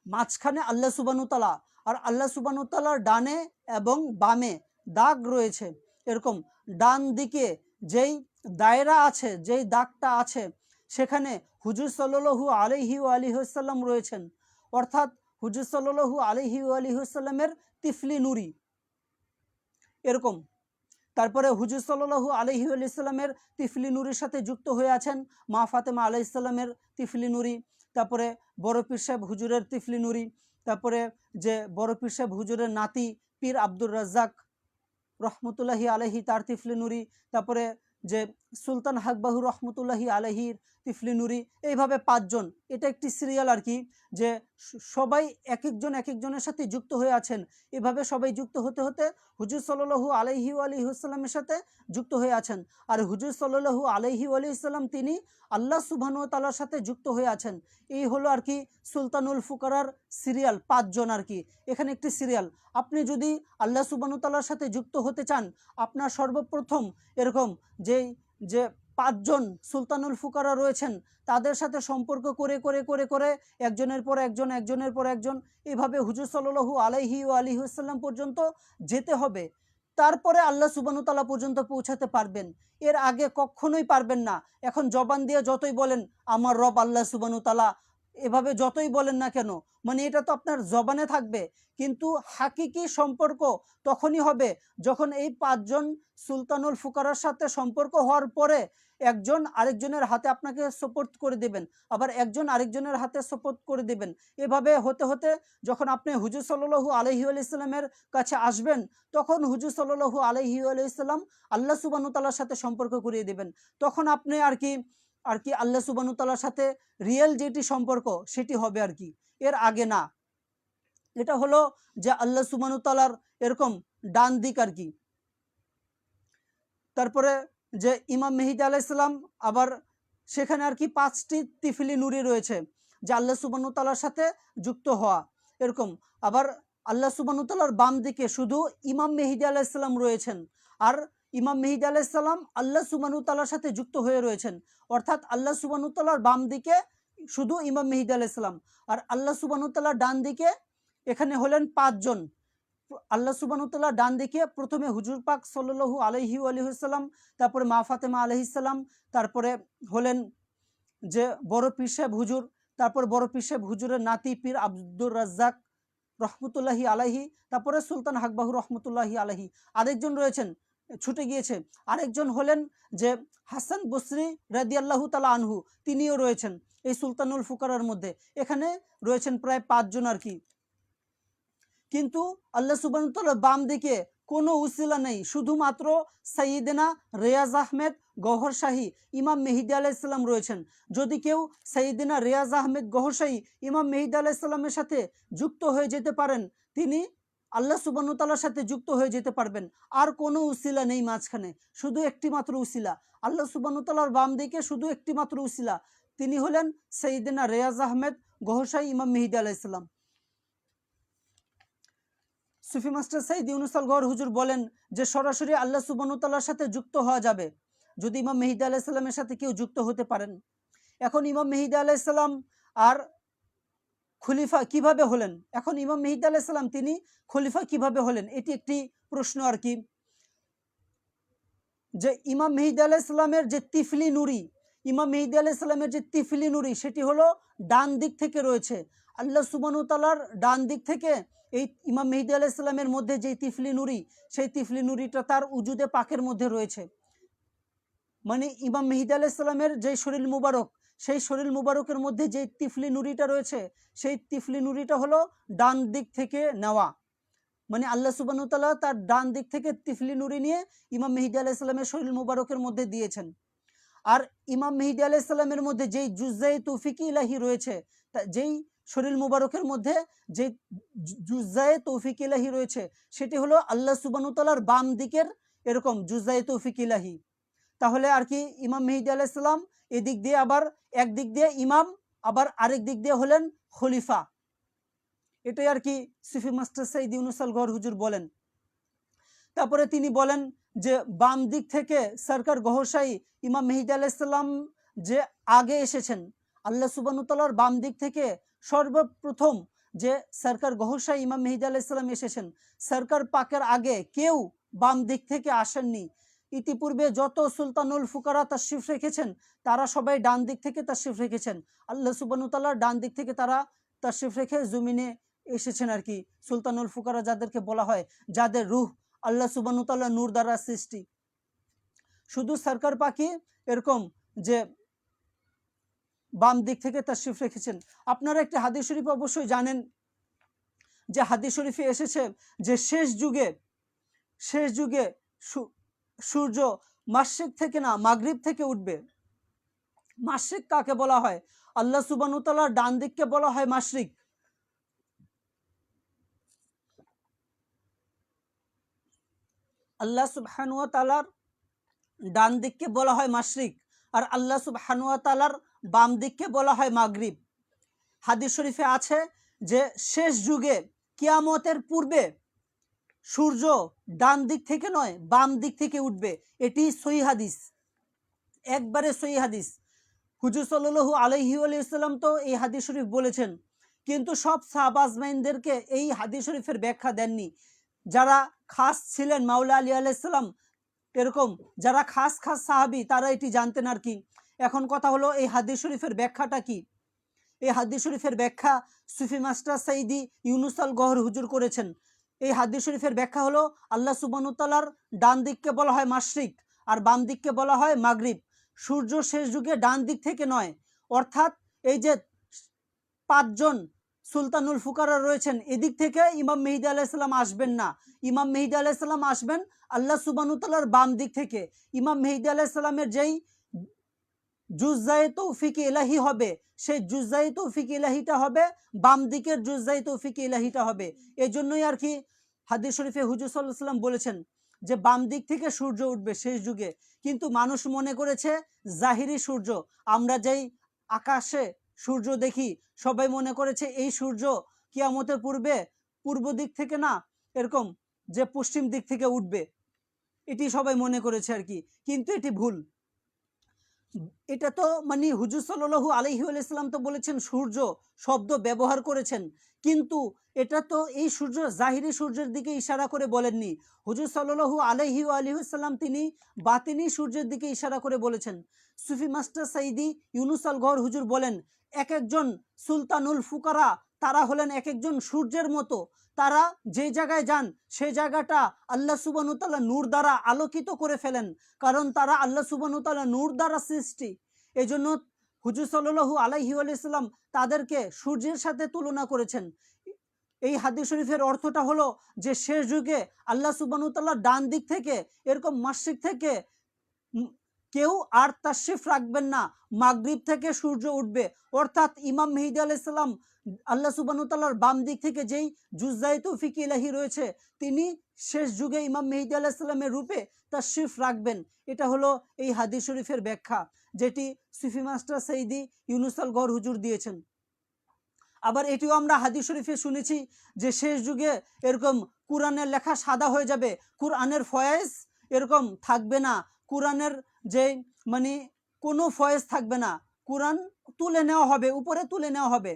মাঝখানে আল্লাহ সুবহানাহু ওয়া তাআলা, আর আল্লাহ সুবহানাহু ওয়া তাআলার ডানে এবং বামে দাগ রয়েছে এরকম। ডান দিকে যেই দায়রা আছে, যেই দাগটা আছে সেখানে হুজুর সাল্লাল্লাহু আলাইহি ওয়াসাল্লাম রয়েছেন, অর্থাৎ হুজুর সাল্লাল্লাহু আলাইহি ওয়াসাল্লামের তিফলি নুরি এরকম। তারপরে হুজুর সাল্লাল্লাহু আলাইহি ওয়াসাল্লামের তিফলি নুরির সাথে যুক্ত হয়ে আছেন মা ফাতেমা আলাইহিস সালামের তিফলি নুরি, তারপরে বড় পীর সাহেব হুজুরের তিফলি নুরি, তারপরে যে বড় পীর সাহেব হুজুরের নাতি পীর আব্দুর রাজ্জাক রহমতুল্লাহি আলাইহি তার তিফলি নুরি, তারপরে যে সুলতান হাকবাহু রহমতুল্লাহি আলাইহির তিফলি নুরি, এইভাবে 5 জন। এটা একটি সিরিয়াল আর কি, যে সবাই এক একজনের সাথে যুক্ত হয়ে আছেন। এভাবে সবাই যুক্ত হতে হতে হুজুর সাল্লাল্লাহু আলাইহি ওয়াসাল্লামের সাথে যুক্ত হয়ে আছেন। আর হুজুর সাল্লাল্লাহু আলাইহি ওয়াসাল্লাম তিনি আল্লাহ সুবহানাহু ওয়া তাআলার সাথে যুক্ত হয়ে আছেন। এই হলো আর কি সুলতানুল ফুকারার সিরিয়াল, 5 জন আর কি। এখানে একটি সিরিয়াল। আপনি যদি আল্লাহ সুবহানাহু ওয়া তাআলার সাথে যুক্ত হতে চান, আপনার সর্বপ্রথম এরকম যে 5 জন সুলতানুল ফুকারা রয়েছেন, তাদের সাথে সম্পর্ক করে করে করে করে একজনের পর একজন, একজনের পর একজন, এভাবে হুজুর সাল্লাল্লাহু আলাইহি ওয়াসাল্লাম পর্যন্ত যেতে হবে। তারপরে আল্লাহ সুবহানাহু ওয়া তাআলা পর্যন্ত পৌঁছাতে পারবেন। এর আগে কখনোই পারবেন না। এখন জবান দিয়ে যতই বলেন আমার রব আল্লাহ সুবহানাহু ওয়া তাআলা, এভাবে যতই বলেন না কেন, মানে এটা তো আপনার জবানে থাকবে, কিন্তু হাকিকি সম্পর্ক তখনই হবে যখন এই 5 জন সুলতানুল ফুকারার সাথে সম্পর্ক হওয়ার পরে একজন আরেকজনের হাতে আপনাকে সুপুর্দ করে দেবেন, আবার একজন আরেকজনের হাতে সুপুর্দ করে দেবেন। এভাবে হতে হতে যখন আপনি হুজুর সাল্লাল্লাহু আলাইহি ওয়াসাল্লামের কাছে আসবেন, তখন হুজুর সাল্লাল্লাহু আলাইহি ওয়াসাল্লাম আল্লাহ সুবহানাহু ওয়া তাআলার সাথে সম্পর্ক করিয়ে দেবেন। তখন আপনি আর কি আল্লাহ সুবহানাহু ওয়া তাআলার সাথে রিয়েল যেটি সম্পর্ক সেটি হবে আর কি, এর আগে না। এটা হলো যে আল্লাহ সুবহানাহু ওয়া তাআলার এরকম ডান দিক আর কি। তারপরে যে ইমাম মেহেদী আলাইহিস সালাম, আবার সেখানে আর কি 5টি তিফলি নুরি রয়েছে যে আল্লাহ সুবহানাহু ওয়া তাআলার সাথে যুক্ত হওয়া এরকম। আবার আল্লাহ সুবহানাহু ওয়া তাআলার বাম দিকে শুধু ইমাম মেহেদী আলাইহিস সালাম রয়েছেন, আর ইমাম মেহেদী আলাইহিস সালাম আল্লাহ সুবহানাহু ওয়া তাআলার সাথে যুক্ত হয়ে রয়েছেন। অর্থাৎ আল্লাহ সুবহানাহু ওয়া তাআলার বাম দিকে শুধু ইমাম মেহেদী আলাইহিস সালাম, আর আল্লাহ সুবহানাহু ওয়া তাআলার ডান দিকে এখানে হলেন 5 জন। আল্লাহ সুবহানাহু ওয়া তাআলা ডান দিকে প্রথমে হুজুর পাক সাল্লাল্লাহু আলাইহি ওয়াসাল্লাম, তারপরে মা ফাতেমা আলাইহিস সালাম, তারপরে হলেন যে বড় পীর সাহেব হুজুর, তারপর বড় পীর সাহেব হুজুরের নাতি পীর আব্দুর রাজ্জাক রহমতুল্লাহি আলাইহি, তারপরে সুলতান হাকবাহু রহমতুল্লাহি আলাইহি। আরেকজন রয়েছেন, ছুটে গিয়েছে, আরেকজন হলেন যে হাসান বসরি রাদিয়াল্লাহু তাআলা আনহু, তিনিও রয়েছেন এই সুলতানুল ফুকারার মধ্যে। এখানে রয়েছেন প্রায় 5 জন আর কি। কিন্তু আল্লাহ সুবহানাহু ওয়া তাআলা বাম দিকে কোনো উসিলা নেই, শুধুমাত্র সাইয়েদেনা রিয়াজ আহমেদ গওহরশাহী ইমাম মেহেদী আলাইহিস সালাম রয়েছেন। যদি কেউ সাইয়েদেনা রিয়াজ আহমেদ গওহরশাহী ইমাম মেহেদী আলাইহিস সালামের সাথে যুক্ত হয়ে যেতে পারেন, তিনি আল্লাহ সুবহানাহু ওয়া তাআলার সাথে যুক্ত হয়ে যেতে পারবেন। আর কোনো উসিলা নেই মাঝখানে, শুধু একটি মাত্র উসিলা। আল্লাহ সুবহানাহু ওয়া তাআলার বাম দিকে শুধু একটি মাত্র উসিলা, তিনি হলেন সাইয়েদেনা রিয়াজ আহমেদ গওহরশাহী ইমাম মেহেদী আলাইহিস সালাম। সুফি মাস্টার সাইদ ইউনুস আল গওহর হুজুর বলেন যে সরাসরি আল্লাহ সুবহানাহু ওয়া তাআলার সাথে যুক্ত হওয়া যাবে যদি ইমাম মেহেদী আলাইহিস সালামের সাথে কেউ যুক্ত হতে পারেন। এখন ইমাম মেহেদী আলাইহিস সালাম আর খলিফা কিভাবে হলেন, এখন ইমাম মেহেদী আলাইহিস সালাম তিনি খলিফা কিভাবে হলেন, এটি একটি প্রশ্ন আর কি। যে ইমাম মেহেদী আলাইহিস সালামের যে তিফলি নুরি, ইমাম মেহেদী আলাইহিস সালামের যে তিফলি নুরি সেটি হলো ডান দিক থেকে রয়েছে। আল্লাহ সুবহানাহু ওয়া তাআলার ডান দিক থেকে এই ইমাম মেহেদী আলাইহিস সালামের মধ্যে যে তিফলি নুরি, সেই তিফলি নুরিটা তার উজুদে পাকের মধ্যে রয়েছে। মানে ইমাম মেহেদী আলাইহিস সালামের যে শরীর মুবারক, সেই শরীর মুবারকের মধ্যে যে তিফলি নুরিটা রয়েছে, সেই তিফলি নুরিটা হলো ডান দিক থেকে নেওয়া। মানে আল্লাহ সুবহানাহু ওয়া তাআলা তার ডান দিক থেকে তিফলি নুরি নিয়ে ইমাম মেহেদী আলাইহিস সালামের শরীর মুবারকের মধ্যে দিয়েছেন। আর ইমাম মেহেদী আলাইহিস সালামের মধ্যে যেই জুজ্জায়ে তৌফিকি ইলাহি রয়েছে, যেই শরীর মুবারকের মধ্যে যে জুজ্জায়ে তৌফিকি ইলাহি রয়েছে, সেটি হলো আল্লাহ সুবহানাহু ওয়া তাআলার বাম দিকের এরকম জুজ্জায়ে তৌফিকি ইলাহি। তাহলে আর কি ইমাম মেহেদী আলাইহিস সালাম এদিক দিয়ে আবার একদিক দিয়ে ইমাম, আবার আরেক দিক দিয়ে হলেন খলিফা। এটাই আর কি সুফি মাস্টার সাইদ ইউনুস আল গওহর হুজুর বলেন। তারপরে তিনি বলেন যে বাম দিক থেকে সরকার গওহরশাহী ইমাম মেহেদী আলাইহিস সালাম যে আগে এসেছেন, আল্লাহ সুবহানাহু ওয়া তাআলার বাম দিক থেকে সর্বপ্রথম যে সরকার গওহরশাহী ইমাম মেহেদী আলাইহিস সালাম এসেছেন, সরকার পাকের আগে কেউ বাম দিক থেকে আসেননি। ইতিপূর্বে যত সুলতানুল ফুকারা তাশরিফ রেখেছেন, তারা সবাই ডান দিক থেকে তাশরিফ রেখেছেন। আল্লাহ সুবহানাহু ওয়া তাআলার ডান দিক থেকে তারা তাশরিফ রেখে জমিনে এসেছেন আর কি। সুলতানুল ফুকারা যাদেরকে বলা হয়, যাদের রূহ আল্লাহ সুবহানাহু ওয়া তাআলা নূর দ্বারা সৃষ্টি। শুধু সরকার পাকি এরকম যে বাম দিক থেকে তাশরিফ রেখেছেন। আপনারা একটি হাদিস শরীফ অবশ্যই জানেন, যে হাদিস শরীফে এসেছে যে শেষ যুগে সূর্য মাশরিক থেকে না মাগরিব থেকে উঠবে। মাশরিক কাকে বলা হয়? আল্লাহ সুবহানাহু ওয়া তাআলার ডান দিককে বলা হয় মাশরিক, আল্লাহ সুবহানাহু ওয়া তাআলার ডান দিককে বলা হয় মাশরিক, আর আল্লাহ সুবহানাহু ওয়া তাআলার বাম দিককে বলা হয় মাগরিব। হাদিস শরীফে আছে যে শেষ যুগে কিয়ামতের পূর্বে সূর্য ডান দিক থেকে নয় বাম দিক থেকে উঠবে। এটি সহিহ হাদিস, একবারে সহিহ হাদিস। হুজুর সাল্লাল্লাহু আলাইহি ওয়াসাল্লাম তো এই হাদিস শরীফ বলেছেন, কিন্তু সব সাহাবা আজমাইনদেরকে এই হাদিস শরীফের ব্যাখ্যা দেননি। যারা খাস ছিলেন মাওলা আলী আলাইহিস সালাম, এরকম যারা খাস খাস সাহাবী, তারা এটি জানতেন আর কি। এখন কথা হলো এই হাদিস শরীফের ব্যাখ্যাটা কি। এই হাদিস শরীফের ব্যাখ্যা সুফি মাস্টার সাইদি ইউনুস আল গহর হুজুর করেছেন। এই হাদিস শরীফের ব্যাখ্যা হলো আল্লাহ সুবহানাহু ওয়া তাআলার ডান দিককে বলা হয় মাশরিক আর বাম দিককে বলা হয় মাগরিব। সূর্য শেষ যুগে ডান দিক থেকে নয়, অর্থাৎ এই যে পাঁচজন সুলতানুল ফুকারা রয়েছেন, এদিক থেকে ইমাম মেহেদী আলাইহিস সালাম আসবেন না। ইমাম মেহেদী আলাইহিস সালাম আসবেন আল্লাহ সুবহানাহু ওয়া তাআলার বাম দিক থেকে। ইমাম মেহেদী আলাইহিস সালামের যেই জুজ্জায়ে তৌফিক ইলাহি হবে, সেই জুজ্জায়ে তৌফিক ইলাহিটা হবে বাম দিকের জুজ্জায়ে তৌফিক ইলাহিটা হবে। এই জন্যই আর কি হাদিস শরীফে হুজুর সাল্লাল্লাহু আলাইহি ওয়াসাল্লাম বলেছেন যে বাম দিক থেকে সূর্য উঠবে শেষ যুগে। কিন্তু মানুষ মনে করেছে জাহিরি সূর্য, আমরা যেই আকাশে সূর্য দেখি সবাই মনে করেছে এই সূর্য কিয়ামতের পূর্বে পূর্ব দিক থেকে না, এরকম যে পশ্চিম দিক থেকে উঠবে, এটি সবাই মনে করেছে আর কি। কিন্তু এটি ভুল। এটা তো মানে হুজুর সাল্লাল্লাহু আলাইহি ওয়াসাল্লাম তো বলেছেন সূর্য শব্দ ব্যবহার করেছেন, কিন্তু এটা তো এই সূর্য জাহিরি সূর্যের দিকে ইশারা করে বলেননি। হুজুর সাল্লাল্লাহু আলাইহি ওয়াসাল্লাম তিনি বাতিনি সূর্যের দিকে ইশারা করে বলেছেন। সুফি মাস্টার সাইদি ইউনুস আল গহর হুজুর বলেন, এক একজন সুলতানুল ফুকারা তারা হলেন এক একজন সূর্যের মতো। তারা যে জায়গায় যান সেই জায়গাটা আল্লাহ সুবহানাহু ওয়া তাআলা নূর দ্বারা আলোকিত করে ফেলেন, কারণ তারা আল্লাহ সুবহানাহু ওয়া তাআলা নূর দ্বারা সৃষ্টি। এই জন্য হুজুর সাল্লাল্লাহু আলাইহি ওয়াসাল্লাম তাদেরকে সূর্যের সাথে তুলনা করেছেন। এই হাদিস শরীফের অর্থটা হলো যে শেষ যুগে আল্লাহ সুবহানাহু ওয়া তাআলা ডান দিক থেকে এরকম মাশরিক থেকে কেউ আর তাশরিফ রাখবেন না, মাগরিব থেকে সূর্য উঠবে। অর্থাৎ ইমাম মেহেদী আলাইহিস সালাম আল্লাহ সুবহানাহু ওয়া তাআলার বাম দিক থেকে যেই জুজ্জায়ে তৌফিক ইলাহি রয়েছে, তিনি শেষ যুগে ইমাম মেহেদী আলাইহিস সালামের রূপে তাশরিফ রাখবেন। এটা হলো এই হাদিস শরীফের ব্যাখ্যা, যেটি সুফি মাস্টার সাইদি ইউনুস আল গহর হুজুর দিয়েছেন। আবার এটিও আমরা হাদিস শরীফে শুনেছি যে শেষ যুগে এরকম কোরআনের লেখা সাদা হয়ে যাবে, কোরআনের ফয়েজ এরকম থাকবে না, কোরআনের যে মানে কোনো ফয়েজ থাকবে না, কোরআন তুলে নেওয়া হবে, উপরে তুলে নেওয়া হবে।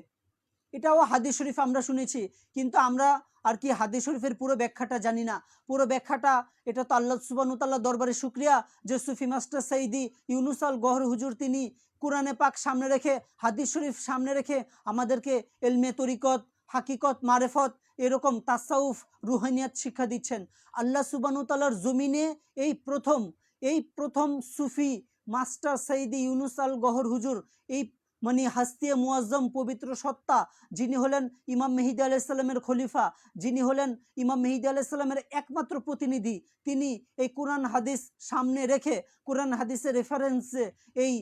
এটাও হাদিস শরীফ আমরা শুনেছি, কিন্তু আমরা আর কি হাদিস শরীফের পুরো ব্যাখ্যাটা জানি না। পুরো ব্যাখ্যাটা এটা তো আল্লাহ সুবহানাহু ওয়া তাআলার দরবারে শুকরিয়া যে সুফি মাস্টার সাইদি ইউনুস আল গহর হুজুর তিনি কোরআনে পাক সামনে রেখে হাদিস শরীফ সামনে রেখে আমাদেরকে এলমে তরিকত, হাকিকত, মারেফত, এরকম তাসাউফ, রুহানিয়াত শিক্ষা দিচ্ছেন। আল্লাহ সুবহানাহু ওয়া তাআলার জমিনে এই প্রথম সুফি মাস্টার সাইদি ইউনুস আল গহর হুজুর, এই মানে হাস্তিয়ে মুআজ্জম পবিত্র সত্তা, যিনি হলেন ইমাম মেহেদী আলাইহিস সালামের খলিফা, যিনি হলেন ইমাম মেহেদী আলাইহিস সালামের একমাত্র প্রতিনিধি, তিনি এই কোরআন হাদিস সামনে রেখে কোরআন হাদিসের রেফারেন্সে এই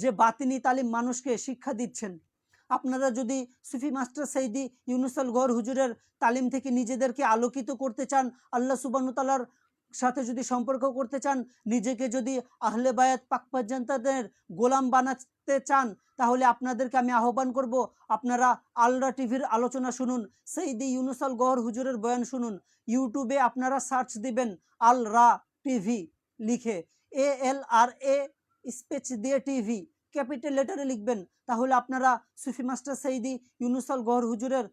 যে বাতিনি তালিম মানুষকে শিক্ষা দিচ্ছেন। আপনারা যদি সুফি মাস্টার সাইদি ইউনুস আল গহর হুজুরের তালিম থেকে নিজেদেরকে আলোকিত করতে চান, আল্লাহ সুবহানাহু ওয়া তাআলার সাথে যদি সম্পর্ক করতে চান, নিজেকে যদি আহলে বায়াত পাক জান্নাতের গোলাম বানাতে চান, তাহলে আপনাদেরকে আমি আহ্বান করব, আপনারা আলরা টিভির আলোচনা শুনুন, সাইদি ইউনুস আল গহর হুজুরের বয়ান শুনুন। ইউটিউবে আপনারা সার্চ দিবেন আল রা টিভি লিখে, ALRA স্পেস দিয়ে টিভি ক্যাপিটাল লেটারে লিখবেন, তাহলে আপনারা সুফি মাস্টার সাইদি ইউনুস আল গহর হুজুরের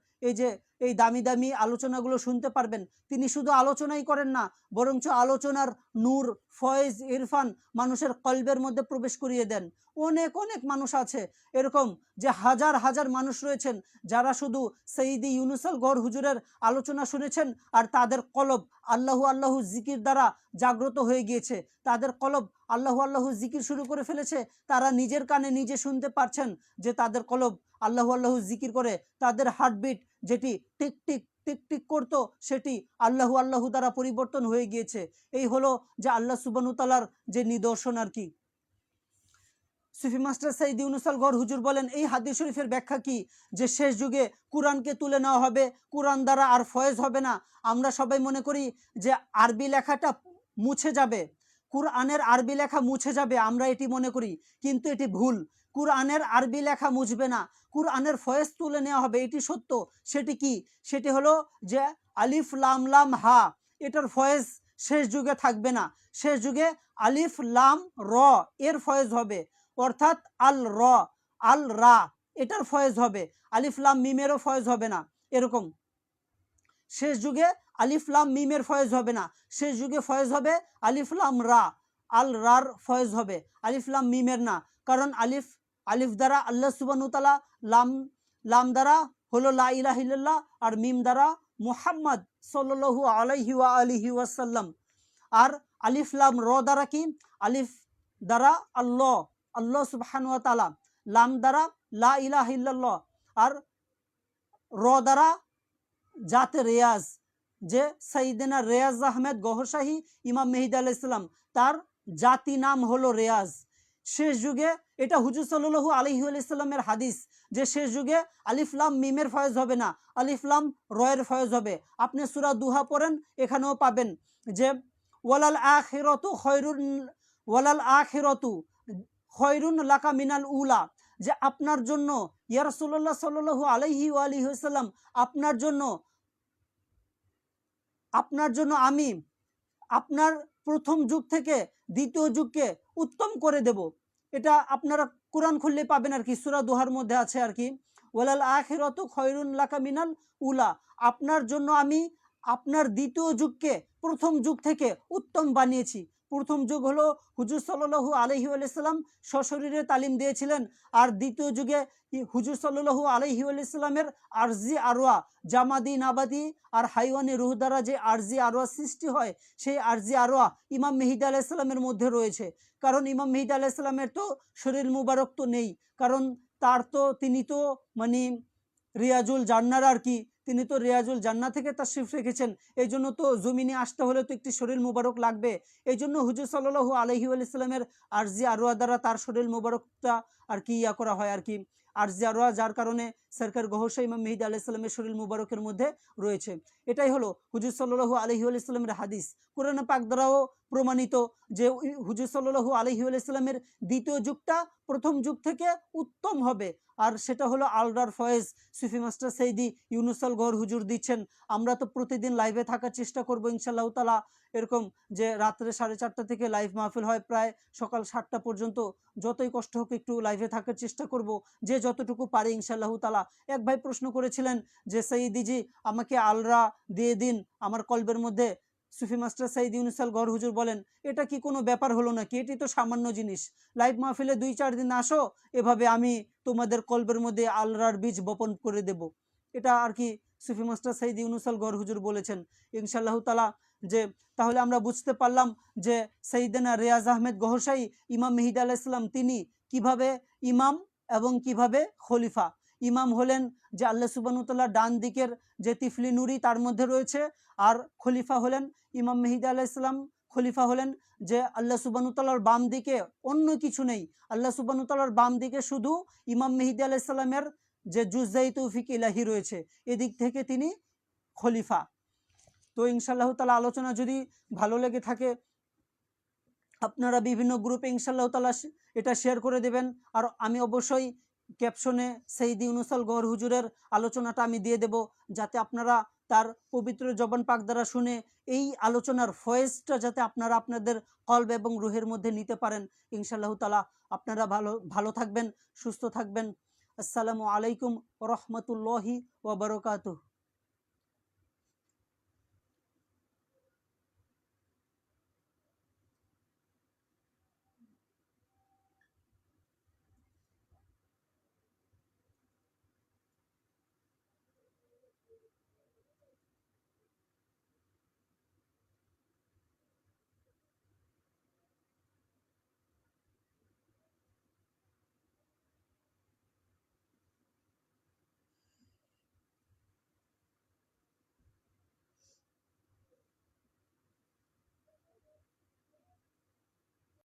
এই দামি দামি আলোচনাগুলো শুনতে পারবেন। তিনি শুধু আলোচনাই করেন না, বরঞ্চ আলোচনার নূর, ফয়েজ, ইরফান মানুষের কলবের মধ্যে প্রবেশ করিয়ে দেন। অনেক অনেক মানুষ আছে এরকম যে হাজার হাজার মানুষ রয়েছেন যারা শুধু সাইদি ইউনুস আল গহর হুজুরের আলোচনা শুনেছেন আর তাদের কলব আল্লাহু আল্লাহু জিকির দ্বারা জাগ্রত হয়ে গিয়েছে, তাদের কলব আল্লাহু আল্লাহু জিকির শুরু করে ফেলেছে। তারা নিজের কানে নিজে শুনতে পারছেন যে তাদের কলব আল্লাহু আল্লাহু জিকির করে, তাদের হার্টবিট যেটি টিক টিক টিক টিক করতো সেটি আল্লাহু আল্লাহু দ্বারা পরিবর্তন হয়ে গিয়েছে। এই হলো যে আল্লাহ সুবহানাহু ওয়া তাআলার যে নিদর্শন আর কি। সুফি মাস্টার সাইদি ইউনুস আল গহর হুজুর বলেন, এই হাদিস শরীফের ব্যাখ্যা কি যে শেষ যুগে কোরআনকে তুলে নেওয়া হবে, কোরআন দ্বারা আর ফয়েজ হবে না। আমরা সবাই মনে করি যে আরবি লেখাটা মুছে যাবে, কুরআনের আরবি লেখা মুছে যাবে, আমরা এটি মনে করি, কিন্তু এটি ভুল। কুরআনের আরবি লেখা মুছবে না, কুরআনের ফয়েজ তুলে নেওয়া হবে, এটি সত্য। সেটি কি? সেটি হলো যে আলিফ লাম লাম হা, এটার ফয়েজ শেষ যুগে থাকবে না। শেষ যুগে আলিফ লাম র এর ফয়েজ হবে, অর্থাৎ আল র আল রা এটার ফয়েজ হবে, আলিফ লাম মিমেরও ফয়েজ হবে না। এরকম শেষ যুগে আলিফ লাম মিমের ফয়েজ হবে না, শেষ যুগে ফয়েজ হবে আলিফ লাম রা, আল রার ফয়েজ হবে, আলিফ লাম মিমের না। কারণ আলিফ দ্বারা আল্লাহ সুবহানাহু ওয়া তাআলা, লাম দ্বারা হলো লা ইলাহা ইল্লাল্লাহ, আর মিম দ্বারা মুহাম্মদ সাল্লাল্লাহু আলাইহি ওয়া আলিহি ওয়াসাল্লাম। আর আলিফ লাম র দ্বারা কি? আলিফ দ্বারা আল্লাহ সুবহানাহু ওয়া তাআলা, লাম দ্বারা লা ইলাহা ইল্লাল্লাহ, আর র দ্বারা জাতে রেয়াজ, যে সাইয়েদনা রেয়াজ আহমেদ গহরশাহী ইমাম মেহেদী আলাইহিস সালাম, তার জাতি নাম হলো রেয়াজ। শেষ যুগে এটা হুজুর সাল্লাল্লাহু আলাইহি ওয়াসাল্লামের হাদিস যে শেষ যুগে আলিফ লাম মিমের ফয়েজ হবে না, আলিফ লাম রয়ের ফয়েজ হবে। আপনি সূরা দুহা পড়েন, এখানেও পাবেন যে ওয়ালাল আখিরাতু খয়রুন লাকা মিনাল উলা, যে আপনার জন্য ইয়া রাসূলুল্লাহ সাল্লাল্লাহু আলাইহি ওয়া আলিহি ওয়াসাল্লাম, আপনার জন্য আমি আপনার প্রথম যুগ থেকে দ্বিতীয় যুগকে উত্তম করে দেব। এটা আপনারা কোরআন খুললে পাবেন আর কি, সূরা দুহার মধ্যে আছে আর কি, ওয়ালাল আখিরাতু খয়রুন লাকা মিনাল উলা, আপনার জন্য আমি আপনার দ্বিতীয় যুগকে প্রথম যুগ থেকে উত্তম বানিয়েছি। প্রথম যুগ হলো হুজুর সাল্লাল্লাহু আলাইহি ওয়াসাল্লাম সশরীরে তালিম দিয়েছিলেন, আর দ্বিতীয় যুগে হুজুর সাল্লাল্লাহু আলাইহি ওয়াসাল্লামের আরজি আরওয়া, জামাদি নাবাদি আর হাইওয়ানি রুহ দ্বারা যে আরজি আরওয়া সৃষ্টি হয়, সেই আরজি আরওয়া ইমাম মেহেদী আলাইহিস সালামের মধ্যে রয়েছে। কারণ ইমাম মেহেদী আলাইহিস সালামের তো শরীর মুবারক তো নেই, কারণ তিনি তো মানে রিয়াজুল জান্নার আর কি, তিনি তো রিয়াজুল জান্নাহ থেকে তাশরিফ রেখেছেন, এই জন্য তো জমিনে আসতে হলে তো একটি শরীর মুবারক লাগবে। এই জন্য হুজুর সাল্লাল্লাহু আলাইহি ওয়াসাল্লামের আরজি আরওয়া দ্বারা তার শরীর মুবারকটা আর কি করা হয় আর কি, আরজি আরওয়া, যার কারণে সরকার গহরশাহী ইমাম মেহেদী আলাইহিস সালামের শরীর মুবারকের মধ্যে রয়েছে। এটাই হলো হুজুর সাল্লাল্লাহু আলাইহি ওয়াসাল্লামের হাদিস। কোরআন পাক দ্বারাও প্রমাণিত যে হুজুর সাল্লাল্লাহু আলাইহি ওয়াসাল্লামের দ্বিতীয় যুগটা প্রথম যুগ থেকে উত্তম হবে, আর সেটা হলো আলরার ফয়েজ সুফি মাস্টার সৈয়দি ইউনুস আল গওহর হুজুর দিচ্ছেন। আমরা তো প্রতিদিন লাইভে থাকার চেষ্টা করব ইনশাআল্লাহ তাআলা, এরকম যে রাত্রে 4:30 থেকে লাইভ মাহফিল হয় প্রায় সকাল 7টা পর্যন্ত, যতই কষ্ট হোক একটু লাইভে থাকার চেষ্টা করব, যে যতটুকু পারে ইনশাআল্লাহ তাআলা। এক ভাই প্রশ্ন করেছিলেন যে সৈয়দিজি আমাকে আলরা দিয়ে দিন আমার কলবের মধ্যে। সুফি মাস্টার সৈয়দ ইউনুস আল গওহর হুজুর বলেন, এটা কি কোনো ব্যাপার হলো নাকি? এটি তো সামান্য জিনিস। লাইভ মাহফিলে 2-4 দিন আসো, এভাবে আমি তোমাদের কলবের মধ্যে আলরার বীজ বপন করে দেব। এটা আর কি সুফি মাস্টার সৈয়দ ইউনুস আল গওহর হুজুর বলেছেন ইনশাআল্লাহ তাআলা। যে তাহলে আমরা বুঝতে পারলাম যে সাইয়েদনা রিয়াজ আহমেদ গহরশাহী ইমাম মেহেদী আলাইহিস সালাম তিনি কিভাবে ইমাম এবং কিভাবে খলিফা। ইমাম হলেন যে আল্লাহ সুবহানাহু ওয়া তাআলার ডান দিকের যে তিফলি নুরি তার মধ্যে রয়েছে, আর খলিফা হলেন ইমাম মেহেদী আলাইহিস সালাম, খলিফা হলেন যে আল্লাহ সুবহানাহু ওয়া তাআলার বাম দিকে অন্য কিছু নেই, আল্লাহ সুবহানাহু ওয়া তাআলার বাম দিকে শুধু ইমাম মেহেদী আলাইহিস সালামের যে জুজদাই তৌফিক ইলাহি রয়েছে, এদিক থেকে তিনি খলিফা। তো ইনশাআল্লাহ তাআলা আলোচনা যদি ভালো লেগে থাকে আপনারা বিভিন্ন গ্রুপে ইনশাআল্লাহ তাআলা এটা শেয়ার করে দেবেন, আর আমি অবশ্যই ক্যাপশনে সৈয়দ ইউনুস আল গওহর হুজুরের আলোচনাটা আমি দিয়ে দেব, যাতে আপনারা তার পবিত্র জবান পাক দ্বারা শুনে এই আলোচনার ফয়েজটা যাতে আপনারা আপনাদের কলব এবং রুহের মধ্যে নিতে পারেন ইনশাআল্লাহ তাআলা। আপনারা ভালো থাকবেন, সুস্থ থাকবেন। আসসালামু আলাইকুম ওয়া রাহমাতুল্লাহি ওয়া বারাকাতুহু।